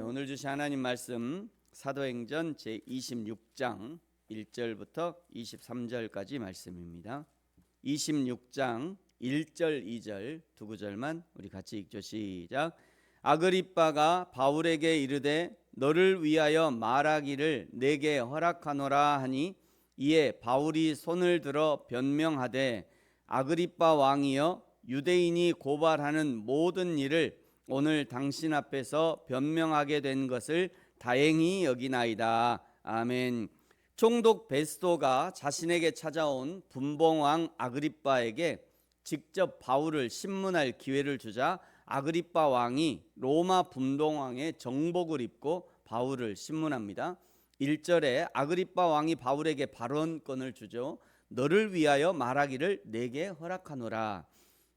오늘 주신 하나님 말씀 사도행전 제26장 1절부터 23절까지 말씀입니다. 26장 1절 2절 두 구절만 우리 같이 읽죠. 시작. 아그리빠가 바울에게 이르되 너를 위하여 말하기를 내게 허락하노라 하니 이에 바울이 손을 들어 변명하되 아그리빠 왕이여 유대인이 고발하는 모든 일을 오늘 당신 앞에서 변명하게 된 것을 다행히 여기나이다. 아멘. 총독 베스도가 자신에게 찾아온 분봉왕 아그리빠에게 직접 바울을 신문할 기회를 주자 아그리빠 왕이 로마 분봉왕의 정복을 입고 바울을 신문합니다. 1절에 아그리빠 왕이 바울에게 발언권을 주죠. 너를 위하여 말하기를 내게 허락하노라.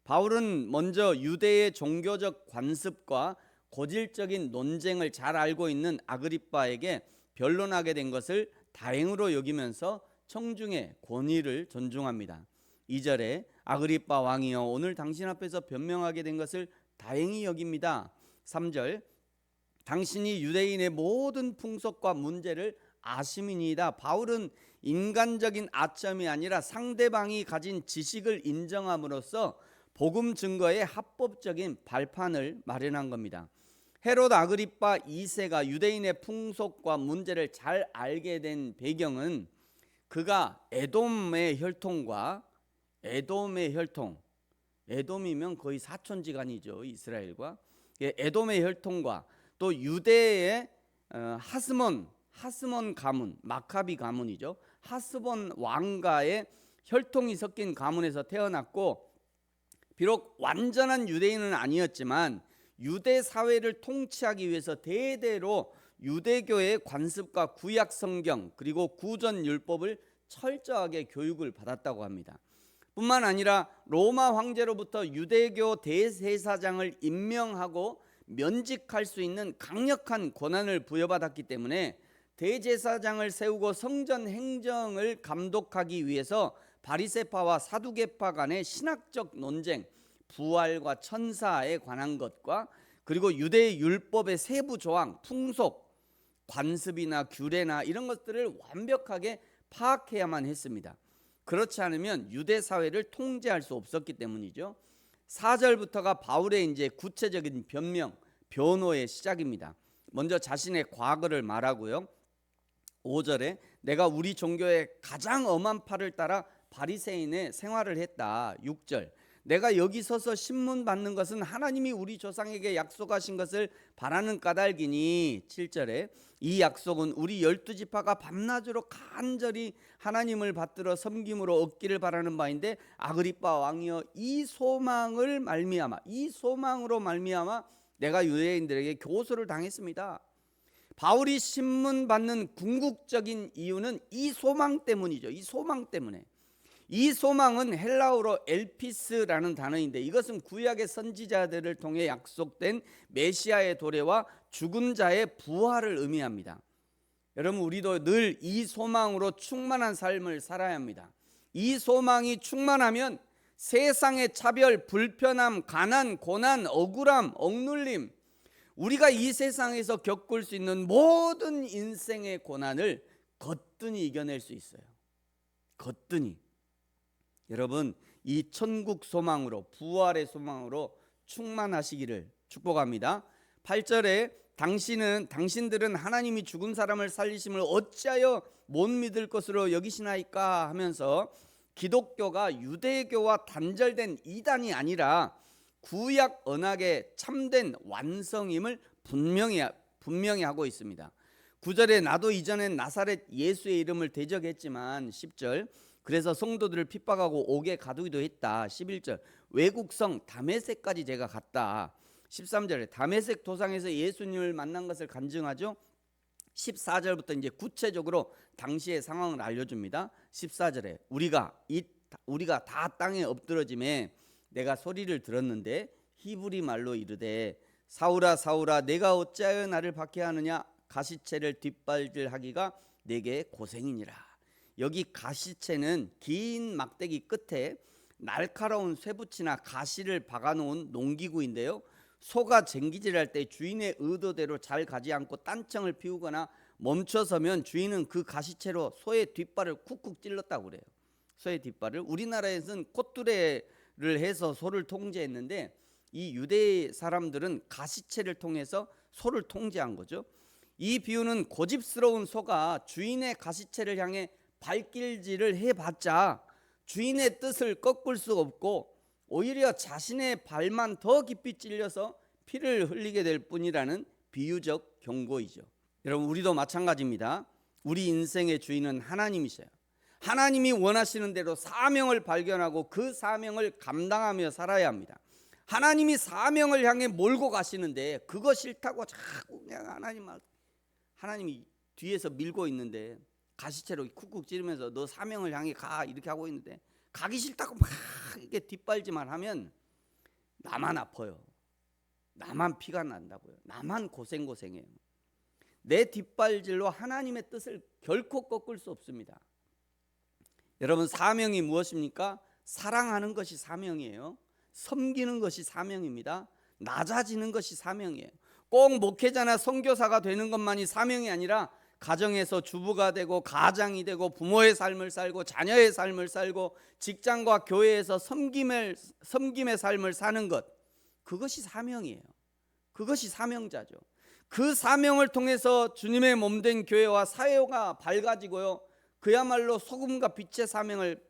바울은 먼저 유대의 종교적 관습과 고질적인 논쟁을 잘 알고 있는 아그리빠에게 변론하게 된 것을 다행으로 여기면서 청중의 권위를 존중합니다. 2절에 아그리빠 왕이여 오늘 당신 앞에서 변명하게 된 것을 다행히 여깁니다. 3절 당신이 유대인의 모든 풍속과 문제를 아심이니이다. 바울은 인간적인 아첨이 아니라 상대방이 가진 지식을 인정함으로써 복음 증거의 합법적인 발판을 마련한 겁니다. 헤롯 아그리빠 2세가 유대인의 풍속과 문제를 잘 알게 된 배경은 그가 에돔의 혈통과 에돔이면 거의 사촌지간이죠. 이스라엘과 에돔의 혈통과 또 유대의 하스몬 가문, 마카비 가문이죠. 하스본 왕가의 혈통이 섞인 가문에서 태어났고 비록 완전한 유대인은 아니었지만 유대 사회를 통치하기 위해서 대대로 유대교의 관습과 구약 성경 그리고 구전 율법을 철저하게 교육을 받았다고 합니다. 뿐만 아니라 로마 황제로부터 유대교 대제사장을 임명하고 면직할 수 있는 강력한 권한을 부여받았기 때문에 대제사장을 세우고 성전 행정을 감독하기 위해서 바리새파와 사두개파 간의 신학적 논쟁, 부활과 천사에 관한 것과 그리고 유대 율법의 세부 조항, 풍속, 관습이나 규례나 이런 것들을 완벽하게 파악해야만 했습니다. 그렇지 않으면 유대 사회를 통제할 수 없었기 때문이죠. 4절부터가 바울의 이제 구체적인 변호의 시작입니다. 먼저 자신의 과거를 말하고요. 5절에 내가 우리 종교의 가장 엄한 팔을 따라 바리새인의 생활을 했다. 6절 내가 여기 서서 신문 받는 것은 하나님이 우리 조상에게 약속하신 것을 바라는 까닭이니. 7절에 이 약속은 우리 12지파가 밤낮으로 간절히 하나님을 받들어 섬김으로 얻기를 바라는 바인데 아그리빠 왕이여 이 소망으로 말미암아 내가 유대인들에게 교수를 당했습니다. 바울이 신문 받는 궁극적인 이유는 이 소망 때문이죠. 이 소망 때문에. 이 소망은 헬라어로 엘피스라는 단어인데 이것은 구약의 선지자들을 통해 약속된 메시아의 도래와 죽은 자의 부활을 의미합니다. 여러분 우리도 늘 이 소망으로 충만한 삶을 살아야 합니다. 이 소망이 충만하면 세상의 차별, 불편함, 가난, 고난, 억울함, 억눌림 우리가 이 세상에서 겪을 수 있는 모든 인생의 고난을 거뜬히 이겨낼 수 있어요. 거뜬히. 여러분 이 천국 소망으로 부활의 소망으로 충만하시기를 축복합니다. 8절에 당신들은 하나님이 죽은 사람을 살리심을 어찌하여 못 믿을 것으로 여기시나이까 하면서 기독교가 유대교와 단절된 이단이 아니라 구약 언약의 참된 완성임을 분명히 하고 있습니다. 9절에 나도 이전엔 나사렛 예수의 이름을 대적했지만 10절 그래서 성도들을 핍박하고 옥에 가두기도 했다. 11절 외국성 다메섹까지 제가 갔다. 13절에 다메섹 도상에서 예수님을 만난 것을 간증하죠. 14절부터 이제 구체적으로 당시의 상황을 알려줍니다. 14절에 우리가 다 땅에 엎드러짐에 내가 소리를 들었는데 히브리 말로 이르되 사울아 사울아 내가 어찌하여 나를 박해하느냐 가시체를 뒷발질하기가 내게 고생이니라. 여기 가시체는 긴 막대기 끝에 날카로운 쇠붙이나 가시를 박아놓은 농기구인데요. 소가 쟁기질할 때 주인의 의도대로 잘 가지 않고 딴청을 피우거나 멈춰서면 주인은 그 가시채로 소의 뒷발을 쿡쿡 찔렀다고 그래요. 소의 뒷발을. 우리나라에서는 콧두레를 해서 소를 통제했는데 이 유대 사람들은 가시채를 통해서 소를 통제한 거죠. 이 비유는 고집스러운 소가 주인의 가시채를 향해 발길질을 해봤자 주인의 뜻을 꺾을 수 없고 오히려 자신의 발만 더 깊이 찔려서 피를 흘리게 될 뿐이라는 비유적 경고이죠. 여러분, 우리도 마찬가지입니다. 우리 인생의 주인은 하나님이셔요. 하나님이 원하시는 대로 사명을 발견하고 그 사명을 감당하며 살아야 합니다. 하나님이 사명을 향해 몰고 가시는데 그거 싫다고 자꾸 그냥 하나님이 뒤에서 밀고 있는데 가시채로 쿡쿡 찌르면서 너 사명을 향해 가 이렇게 하고 있는데 가기 싫다고 막 이렇게 뒷발질만 하면 나만 아파요. 나만 피가 난다고요. 나만 고생해요. 내 뒷발질로 하나님의 뜻을 결코 꺾을 수 없습니다. 여러분, 사명이 무엇입니까? 사랑하는 것이 사명이에요. 섬기는 것이 사명입니다. 낮아지는 것이 사명이에요. 꼭 목회자나 선교사가 되는 것만이 사명이 아니라 가정에서 주부가 되고 가장이 되고 부모의 삶을 살고 자녀의 삶을 살고 직장과 교회에서 섬김의 삶을 사는 것, 그것이 사명이에요. 그것이 사명자죠. 그 사명을 통해서 주님의 몸된 교회와 사회가 밝아지고요, 그야말로 소금과 빛의 사명을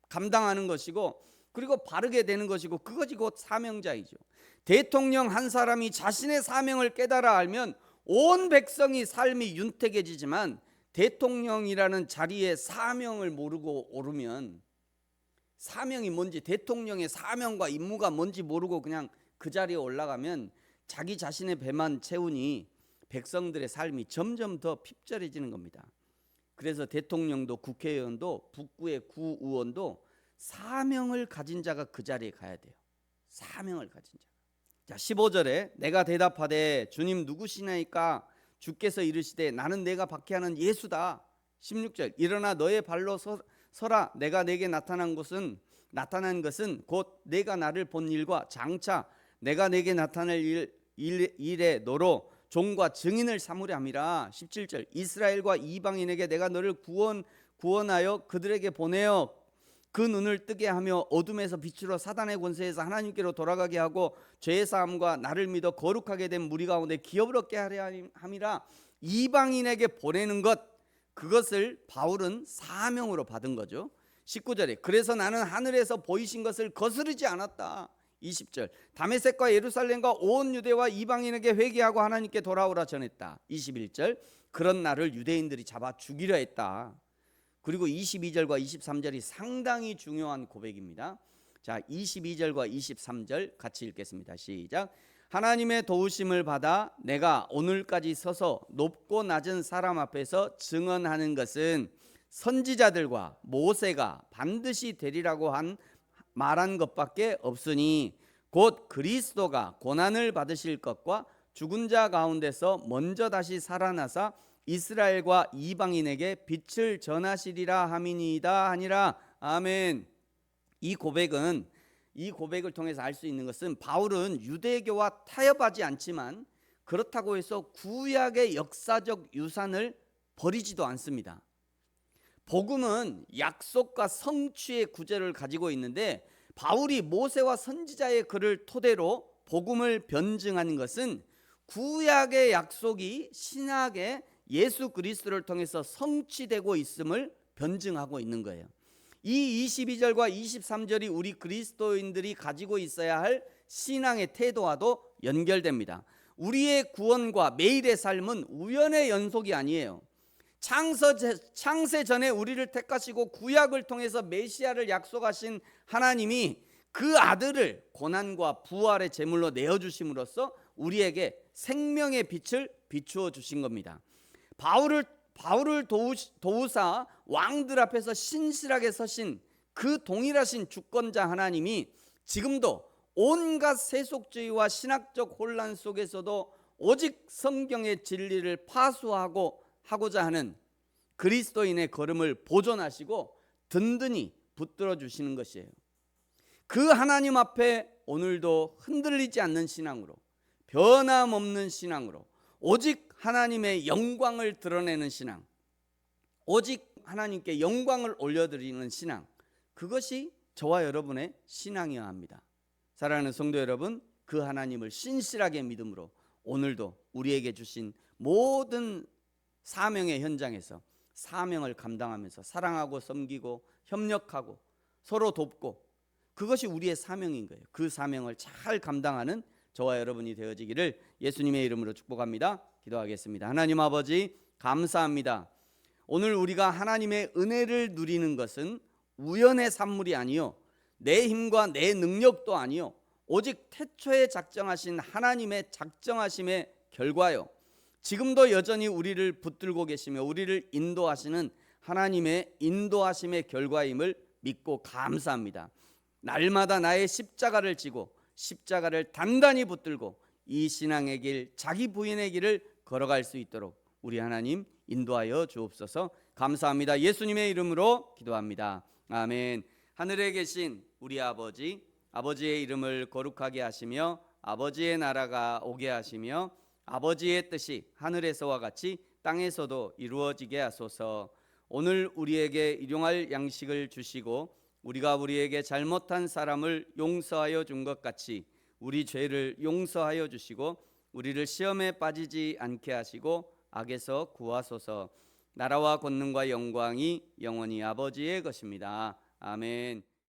감당하는 것이고 그리고 바르게 되는 것이고 그것이 곧 사명자이죠. 대통령 한 사람이 자신의 사명을 깨달아 알면 온 백성이 삶이 윤택해지지만 대통령이라는 자리에 사명을 모르고 오르면, 사명이 뭔지, 대통령의 사명과 임무가 뭔지 모르고 그냥 그 자리에 올라가면 자기 자신의 배만 채우니 백성들의 삶이 점점 더 핍절해지는 겁니다. 그래서 대통령도 국회의원도 북구의 구의원도 사명을 가진 자가 그 자리에 가야 돼요. 사명을 가진 자. 자, 15절에 내가 대답하되 주님 누구시나이까? 주께서 이르시되 나는 내가 박해하는 예수다. 16절 일어나 너의 발로 서라. 내가 내게 나타난 것은 곧 내가 나를 본 일과 장차 내가 내게 나타낼 일에 너로 종과 증인을 삼으려 함이라. 17절 이스라엘과 이방인에게 내가 너를 구원하여 그들에게 보내어 그 눈을 뜨게 하며 어둠에서 빛으로 사단의 권세에서 하나님께로 돌아가게 하고 죄의 사함과 나를 믿어 거룩하게 된 무리 가운데 기업을 얻게 하려 함이라. 이방인에게 보내는 것, 그것을 바울은 사명으로 받은 거죠. 19절에 그래서 나는 하늘에서 보이신 것을 거스르지 않았다. 20절 다메섹과 예루살렘과 온 유대와 이방인에게 회개하고 하나님께 돌아오라 전했다. 21절 그런 나를 유대인들이 잡아 죽이려 했다. 그리고 22절과 23절이 상당히 중요한 고백입니다. 자, 22절과 23절 같이 읽겠습니다. 시작. 하나님의 도우심을 받아 내가 오늘까지 서서 높고 낮은 사람 앞에서 증언하는 것은 선지자들과 모세가 반드시 되리라고 말한 것밖에 없으니 곧 그리스도가 고난을 받으실 것과 죽은 자 가운데서 먼저 다시 살아나사 이스라엘과 이방인에게 빛을 전하시리라 함이니이다 하니라. 아멘. 이 고백을 통해서 알 수 있는 것은 바울은 유대교와 타협하지 않지만 그렇다고 해서 구약의 역사적 유산을 버리지도 않습니다. 복음은 약속과 성취의 구절을 가지고 있는데 바울이 모세와 선지자의 글을 토대로 복음을 변증하는 것은 구약의 약속이 신약의 예수 그리스도를 통해서 성취되고 있음을 변증하고 있는 거예요. 이 22절과 23절이 우리 그리스도인들이 가지고 있어야 할 신앙의 태도와도 연결됩니다. 우리의 구원과 매일의 삶은 우연의 연속이 아니에요. 창세 전에 우리를 택하시고 구약을 통해서 메시아를 약속하신 하나님이 그 아들을 고난과 부활의 제물로 내어주심으로써 우리에게 생명의 빛을 비추어 주신 겁니다. 바울을 도우사 왕들 앞에서 신실하게 서신 그 동일하신 주권자 하나님이 지금도 온갖 세속주의와 신학적 혼란 속에서도 오직 성경의 진리를 파수하고자 하는 그리스도인의 걸음을 보존하시고 든든히 붙들어 주시는 것이에요. 그 하나님 앞에 오늘도 흔들리지 않는 신앙으로, 변함없는 신앙으로, 오직 하나님의 영광을 드러내는 신앙, 오직 하나님께 영광을 올려드리는 신앙, 그것이 저와 여러분의 신앙이어야 합니다. 사랑하는 성도 여러분, 그 하나님을 신실하게 믿음으로 오늘도 우리에게 주신 모든 사명의 현장에서 사명을 감당하면서 사랑하고 섬기고 협력하고 서로 돕고, 그것이 우리의 사명인 거예요. 그 사명을 잘 감당하는 저와 여러분이 되어지기를 예수님의 이름으로 축복합니다. 기도하겠습니다. 하나님 아버지, 감사합니다. 오늘 우리가 하나님의 은혜를 누리는 것은 우연의 산물이 아니요, 내 힘과 내 능력도 아니요, 오직 태초에 작정하신 하나님의 작정하심의 결과요, 지금도 여전히 우리를 붙들고 계시며 우리를 인도하시는 하나님의 인도하심의 결과임을 믿고 감사합니다. 날마다 나의 십자가를 지고 십자가를 단단히 붙들고 이 신앙의 길, 자기 부인의 길을 걸어갈 수 있도록 우리 하나님 인도하여 주옵소서. 감사합니다. 예수님의 이름으로 기도합니다. 아멘. 하늘에 계신 우리 아버지, 아버지의 이름을 거룩하게 하시며 아버지의 나라가 오게 하시며 아버지의 뜻이 하늘에서와 같이 땅에서도 이루어지게 하소서. 오늘 우리에게 일용할 양식을 주시고 우리가 우리에게 잘못한 사람을 용서하여 준 것 같이 우리 죄를 용서하여 주시고 우리를 시험에 빠지지 않게 하시고 악에서 구하소서. 나라와 권능과 영광이 영원히 아버지의 것입니다. 아멘.